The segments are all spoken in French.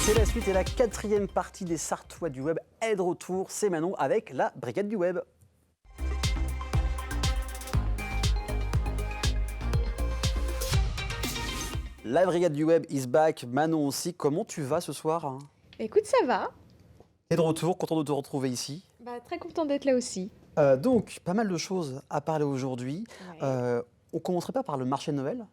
C'est la suite et la quatrième partie des Sartois du Web est de retour. C'est Manon avec la Brigade du Web. La Brigade du Web is back. Manon aussi, comment tu vas ce soir? Écoute, ça va. Et de retour, content de te retrouver ici. Très content d'être là aussi. Donc, pas mal de choses à parler aujourd'hui. Ouais. On commencerait pas par le marché de Noël?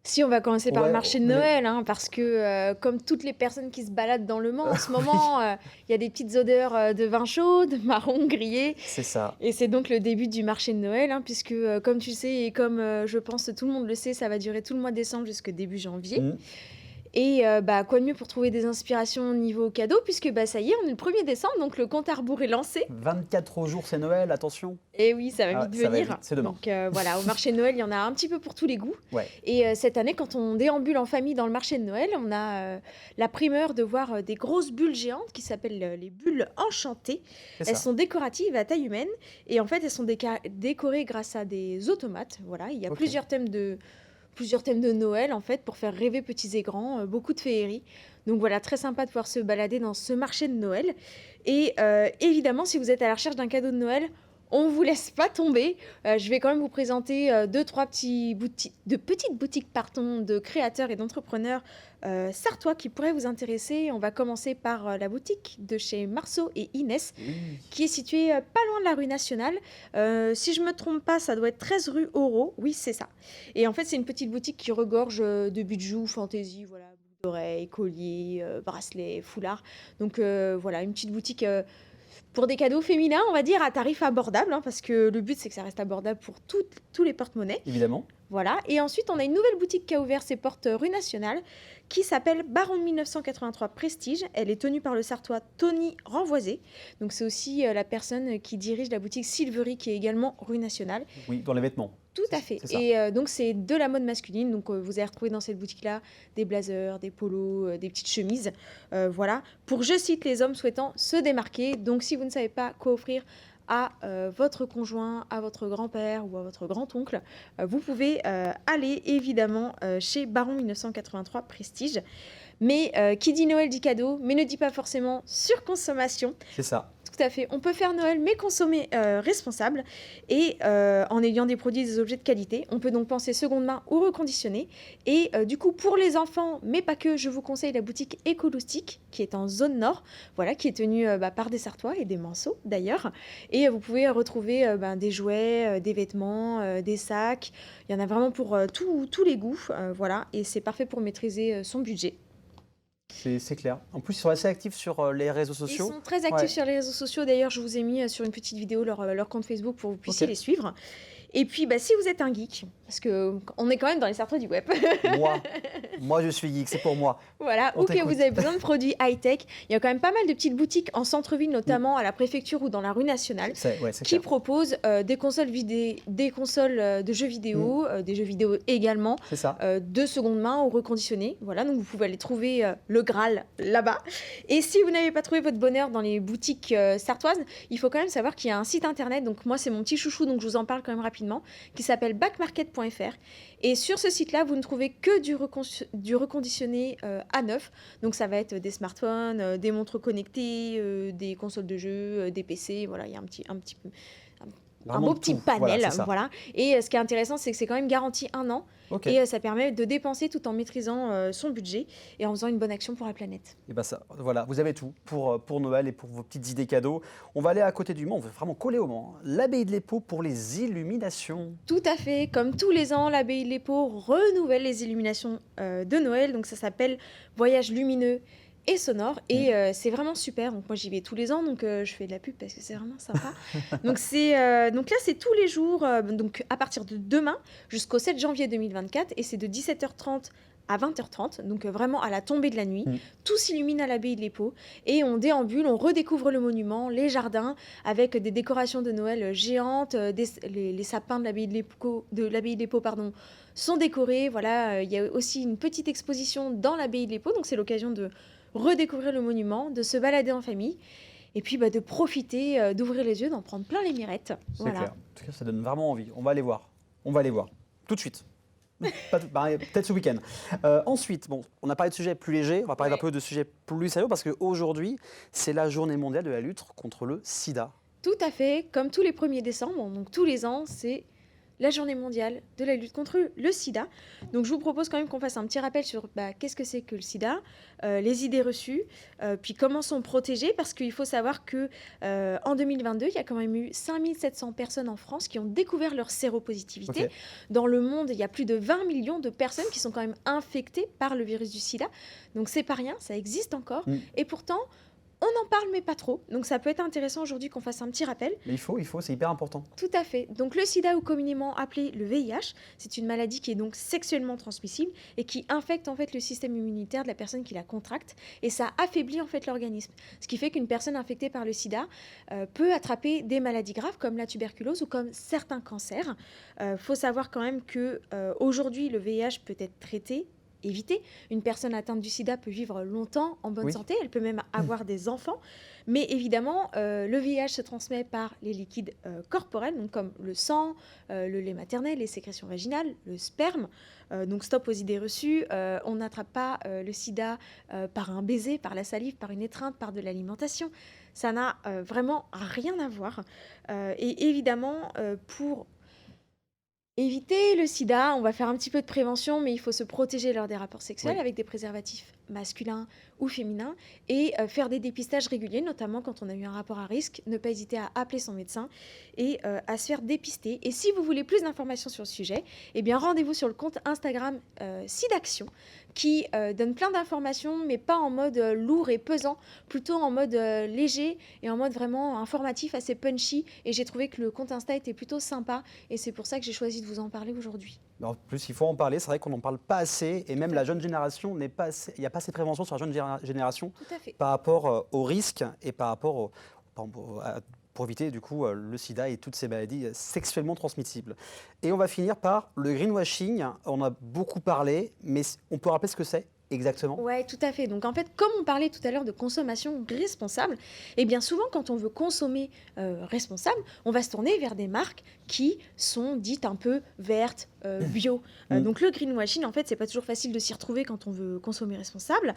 Si, on va commencer par Ouais, le marché de mais- Noël, hein, parce que comme toutes les personnes qui se baladent dans le Mans en ce moment, il y a des petites odeurs de vin chaud, de marron grillé. C'est ça. Et c'est donc le début du marché de Noël, hein, puisque comme tu sais, et comme je pense tout le monde le sait, ça va durer tout le mois de décembre jusqu'au début janvier. Mm. Et quoi de mieux pour trouver des inspirations au niveau cadeau, puisque ça y est, on est le 1er décembre, donc le compte à rebours est lancé. 24 jours, c'est Noël, attention. Et oui, ça va vite ça va venir. vite, c'est demain. Donc voilà, au marché de Noël, il y en a un petit peu pour tous les goûts. Ouais. Et cette année, quand on déambule en famille dans le marché de Noël, on a la primeur de voir des grosses bulles géantes qui s'appellent les bulles enchantées. C'est Elles ça. sont décoratives à taille humaine et en fait, elles sont décorées grâce à des automates. Voilà, il y a Ok. plusieurs thèmes de Noël en fait pour faire rêver petits et grands, beaucoup de féerie. Donc voilà, très sympa de pouvoir se balader dans ce marché de Noël. Et évidemment, si vous êtes à la recherche d'un cadeau de Noël, on ne vous laisse pas tomber. Je vais quand même vous présenter trois petites boutiques de créateurs et d'entrepreneurs sartois qui pourraient vous intéresser. On va commencer par la boutique de chez Marceau et Inès, Oui. qui est située pas loin de la rue Nationale. Si je ne me trompe pas, ça doit être 13 rue Oro. Oui, c'est ça. Et en fait, c'est une petite boutique qui regorge de bijoux, fantaisie, voilà, boucles d'oreilles, colliers, bracelets, foulards. Donc voilà, une petite boutique pour des cadeaux féminins, on va dire, à tarif abordable, hein, parce que le but, c'est que ça reste abordable pour tous les porte-monnaies. Évidemment. Voilà. Et ensuite, on a une nouvelle boutique qui a ouvert ses portes rue Nationale, qui s'appelle Baron de 1983 Prestige. Elle est tenue par le Sartois Tony Renvoisé. Donc, c'est aussi la personne qui dirige la boutique Silvery, qui est également rue Nationale. Oui, dans les vêtements. Tout à fait. C'est ça. Et donc, c'est de la mode masculine. Donc, vous allez retrouver dans cette boutique-là des blazers, des polos, des petites chemises. Voilà. Pour, je cite, les hommes souhaitant se démarquer. Donc, si vous ne savez pas quoi offrir à votre conjoint, à votre grand-père ou à votre grand-oncle, vous pouvez aller évidemment chez Baron 1983 Prestige. Mais qui dit Noël dit cadeau, mais ne dit pas forcément surconsommation. C'est ça. Tout à fait. On peut faire Noël, mais consommer responsable et en ayant des produits et des objets de qualité. On peut donc penser seconde main ou reconditionné. Et du coup, pour les enfants, mais pas que, je vous conseille la boutique Écoloustique, qui est en zone nord, voilà, qui est tenue par des Sartois et des Manceaux d'ailleurs. Et vous pouvez retrouver des jouets, des vêtements, des sacs. Il y en a vraiment pour tous les goûts. Voilà. Et c'est parfait pour maîtriser son budget. C'est clair. En plus, ils sont assez actifs sur les réseaux sociaux. Ils sont très actifs Ouais. sur les réseaux sociaux. D'ailleurs, je vous ai mis sur une petite vidéo leur compte Facebook pour que vous puissiez Ok. les suivre. Et puis, si vous êtes un geek, parce qu'on est quand même dans les Sartois du web, Moi, je suis geek, c'est pour moi. voilà, On ou que t'écoute. vous avez besoin de produits high-tech, il y a quand même pas mal de petites boutiques en centre-ville, notamment à la préfecture ou dans la rue Nationale, C'est qui clair. proposent des consoles de jeux vidéo, des jeux vidéo également, C'est ça. de seconde main ou reconditionnés. Voilà, donc vous pouvez aller trouver le Graal là-bas. Et si vous n'avez pas trouvé votre bonheur dans les boutiques sartoises, il faut quand même savoir qu'il y a un site internet, donc moi c'est mon petit chouchou, donc je vous en parle quand même rapidement, qui s'appelle backmarket.fr. Et sur ce site-là, vous ne trouvez que du reconditionné à neuf. Donc ça va être des smartphones, des montres connectées, des consoles de jeux, des PC. Voilà, il y a un Vraiment beau de petit tout. panel. Voilà, c'est ça. Voilà. Et ce qui est intéressant, c'est que c'est quand même garanti 1 an. Ok. Et ça permet de dépenser tout en maîtrisant son budget et en faisant une bonne action pour la planète. Et ben ça, voilà, vous avez tout pour Noël et pour vos petites idées cadeaux. On va aller à côté du Mans, on veut vraiment coller au Mans. L'abbaye de l'Épau pour les illuminations. Tout à fait. Comme tous les ans, l'abbaye de l'Épau renouvelle les illuminations de Noël. Donc ça s'appelle Voyage lumineux et sonore. Et c'est vraiment super. Donc moi, j'y vais tous les ans. Donc je fais de la pub parce que c'est vraiment sympa. Donc là, c'est tous les jours. Donc à partir de demain jusqu'au 7 janvier 2024. Et c'est de 17h30 à 20h30, donc vraiment à la tombée de la nuit. Tout s'illumine à l'abbaye de l'Épau et on déambule, on redécouvre le monument, les jardins, avec des décorations de Noël géantes, les sapins de l'abbaye de l'Épau, sont décorés. Voilà, il y a aussi une petite exposition dans l'abbaye de l'Épau, donc c'est l'occasion de redécouvrir le monument, de se balader en famille. Et puis de profiter, d'ouvrir les yeux, d'en prendre plein les mirettes. C'est Voilà. clair. En tout cas, ça donne vraiment envie. On va aller voir. On va aller voir. Tout de suite. Peut-être ce week-end. Ensuite, bon, on a parlé de sujets plus légers, on va parler Ouais. un peu de sujets plus sérieux parce qu'aujourd'hui, c'est la journée mondiale de la lutte contre le sida. Tout à fait, comme tous les 1er décembre, donc tous les ans, c'est la journée mondiale de la lutte contre le sida. Donc je vous propose quand même qu'on fasse un petit rappel sur qu'est-ce que c'est que le sida, les idées reçues, puis comment sont protégées, parce qu'il faut savoir que en 2022, il y a quand même eu 5700 personnes en France qui ont découvert leur séropositivité. Ok. Dans le monde, il y a plus de 20 millions de personnes qui sont quand même infectées par le virus du sida. Donc c'est pas rien, ça existe encore. Mm. Et pourtant, on en parle mais pas trop. Donc ça peut être intéressant aujourd'hui qu'on fasse un petit rappel. Mais il faut, c'est hyper important. Tout à fait. Donc le sida, ou communément appelé le VIH, c'est une maladie qui est donc sexuellement transmissible et qui infecte en fait le système immunitaire de la personne qui la contracte, et ça affaiblit en fait l'organisme. Ce qui fait qu'une personne infectée par le sida peut attraper des maladies graves comme la tuberculose ou comme certains cancers. Faut savoir quand même que aujourd'hui le VIH peut être traité, éviter. Une personne atteinte du sida peut vivre longtemps en bonne Oui. santé, elle peut même avoir des enfants. Mais évidemment, le VIH se transmet par les liquides corporels, donc comme le sang, le lait maternel, les sécrétions vaginales, le sperme. Donc stop aux idées reçues. On n'attrape pas le sida par un baiser, par la salive, par une étreinte, par de l'alimentation. Ça n'a vraiment rien à voir. Et évidemment, pour éviter le sida, on va faire un petit peu de prévention, mais il faut se protéger lors des rapports sexuels Oui. avec des préservatifs masculins ou féminins, et faire des dépistages réguliers, notamment quand on a eu un rapport à risque. Ne pas hésiter à appeler son médecin et à se faire dépister. Et si vous voulez plus d'informations sur le sujet, eh bien rendez-vous sur le compte Instagram SIDAction, qui donne plein d'informations, mais pas en mode lourd et pesant, plutôt en mode léger et en mode vraiment informatif, assez punchy. Et j'ai trouvé que le compte Insta était plutôt sympa, et c'est pour ça que j'ai choisi de vous en parler aujourd'hui. Mais en plus, il faut en parler. C'est vrai qu'on n'en parle pas assez. Et même la jeune génération n'est pas assez. Il n'y a pas assez de prévention sur la jeune génération Tout à fait. par rapport aux risques et par rapport pour éviter du coup le sida et toutes ces maladies sexuellement transmissibles. Et on va finir par le greenwashing. On a beaucoup parlé, mais on peut rappeler ce que c'est exactement? Ouais, tout à fait. Donc en fait, comme on parlait tout à l'heure de consommation responsable, eh bien souvent quand on veut consommer responsable, on va se tourner vers des marques qui sont dites un peu vertes, bio. Donc le greenwashing, en fait, c'est pas toujours facile de s'y retrouver quand on veut consommer responsable.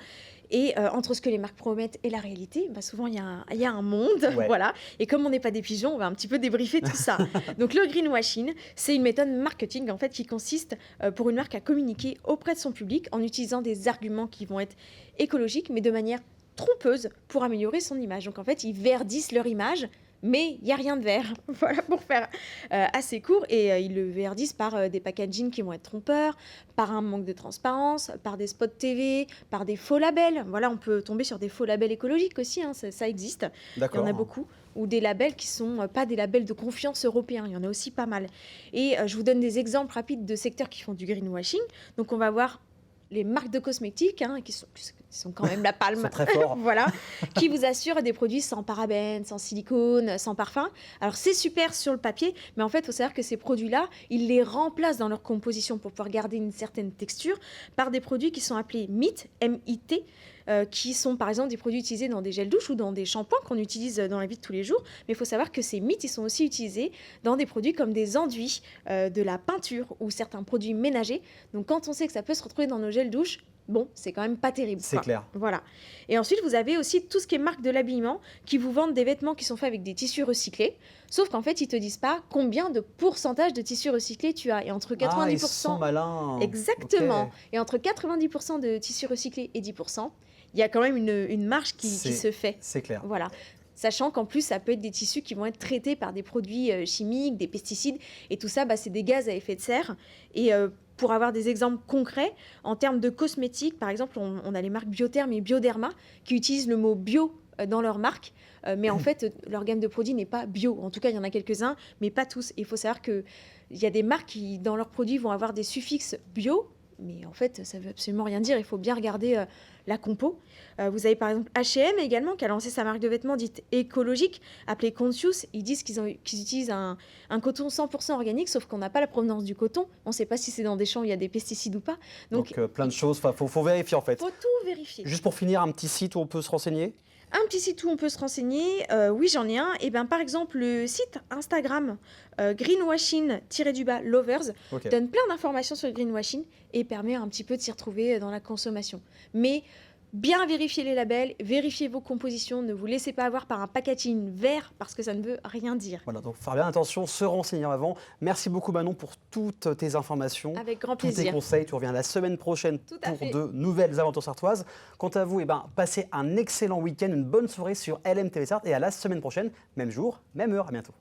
Et entre ce que les marques promettent et la réalité, souvent il y a un monde, Ouais. voilà. Et comme on n'est pas des pigeons, on va un petit peu débriefer tout ça. Donc le greenwashing, c'est une méthode marketing en fait qui consiste pour une marque à communiquer auprès de son public en utilisant des arguments qui vont être écologiques, mais de manière trompeuse pour améliorer son image. Donc en fait, ils verdissent leur image, mais il n'y a rien de vert. Voilà, pour faire assez court. Et ils le verdissent par des packaging qui vont être trompeurs, par un manque de transparence, par des spots TV, par des faux labels. Voilà, on peut tomber sur des faux labels écologiques aussi, hein, ça existe. Il y D'accord. en a beaucoup. Ou des labels qui ne sont pas des labels de confiance européens. Il y en a aussi pas mal. Et je vous donne des exemples rapides de secteurs qui font du greenwashing. Donc on va voir les marques de cosmétiques, hein, qui sont quand même la palme. Ils sont très forts. Voilà, qui vous assurent des produits sans parabènes, sans silicone, sans parfum. Alors c'est super sur le papier, mais en fait, il faut savoir que ces produits-là, ils les remplacent dans leur composition pour pouvoir garder une certaine texture par des produits qui sont appelés MIT, M-I-T, qui sont par exemple des produits utilisés dans des gels douche ou dans des shampoings qu'on utilise dans la vie de tous les jours. Mais il faut savoir que ces MIT, ils sont aussi utilisés dans des produits comme des enduits, de la peinture ou certains produits ménagers. Donc quand on sait que ça peut se retrouver dans nos gels douche, bon, c'est quand même pas terrible. C'est clair. Voilà. Et ensuite, vous avez aussi tout ce qui est marque de l'habillement qui vous vendent des vêtements qui sont faits avec des tissus recyclés. Sauf qu'en fait, ils te disent pas combien de pourcentage de tissus recyclés tu as. Et entre 90%... Ah, ils sont malins. Exactement. Ok. Et entre 90% de tissus recyclés et 10%, il y a quand même une marge qui se fait. C'est clair. Voilà. Sachant qu'en plus, ça peut être des tissus qui vont être traités par des produits chimiques, des pesticides. Et tout ça, c'est des gaz à effet de serre. Et pour avoir des exemples concrets, en termes de cosmétiques, par exemple, on a les marques Biotherm et Bioderma qui utilisent le mot bio dans leur marque. Mais en fait, leur gamme de produits n'est pas bio. En tout cas, il y en a quelques-uns, mais pas tous. Et il faut savoir qu'il y a des marques qui, dans leurs produits, vont avoir des suffixes bio. Mais en fait, ça ne veut absolument rien dire. Il faut bien regarder la compo. Vous avez par exemple H&M également, qui a lancé sa marque de vêtements dite écologique, appelée Conscious. Ils disent qu'ils utilisent un coton 100% organique, sauf qu'on n'a pas la provenance du coton. On ne sait pas si c'est dans des champs où il y a des pesticides ou pas. Donc plein de choses. Faut vérifier en fait. Il faut tout vérifier. Juste pour finir, un petit site où on peut se renseigner. Un petit site où on peut se renseigner, oui j'en ai un. Et ben par exemple le site Instagram greenwashing-lovers Ok. donne plein d'informations sur le greenwashing et permet un petit peu de s'y retrouver dans la consommation. Mais bien vérifier les labels, vérifiez vos compositions, ne vous laissez pas avoir par un packaging vert parce que ça ne veut rien dire. Voilà, donc faire bien attention, se renseigner avant. Merci beaucoup Manon pour toutes tes informations, Avec grand tous tes plaisir. conseils. Tu reviens la semaine prochaine Tout à pour fait. de nouvelles aventures sartoises. Quant à vous, passez un excellent week-end, une bonne soirée sur LM TV Sarthe et à la semaine prochaine, même jour, même heure. À bientôt.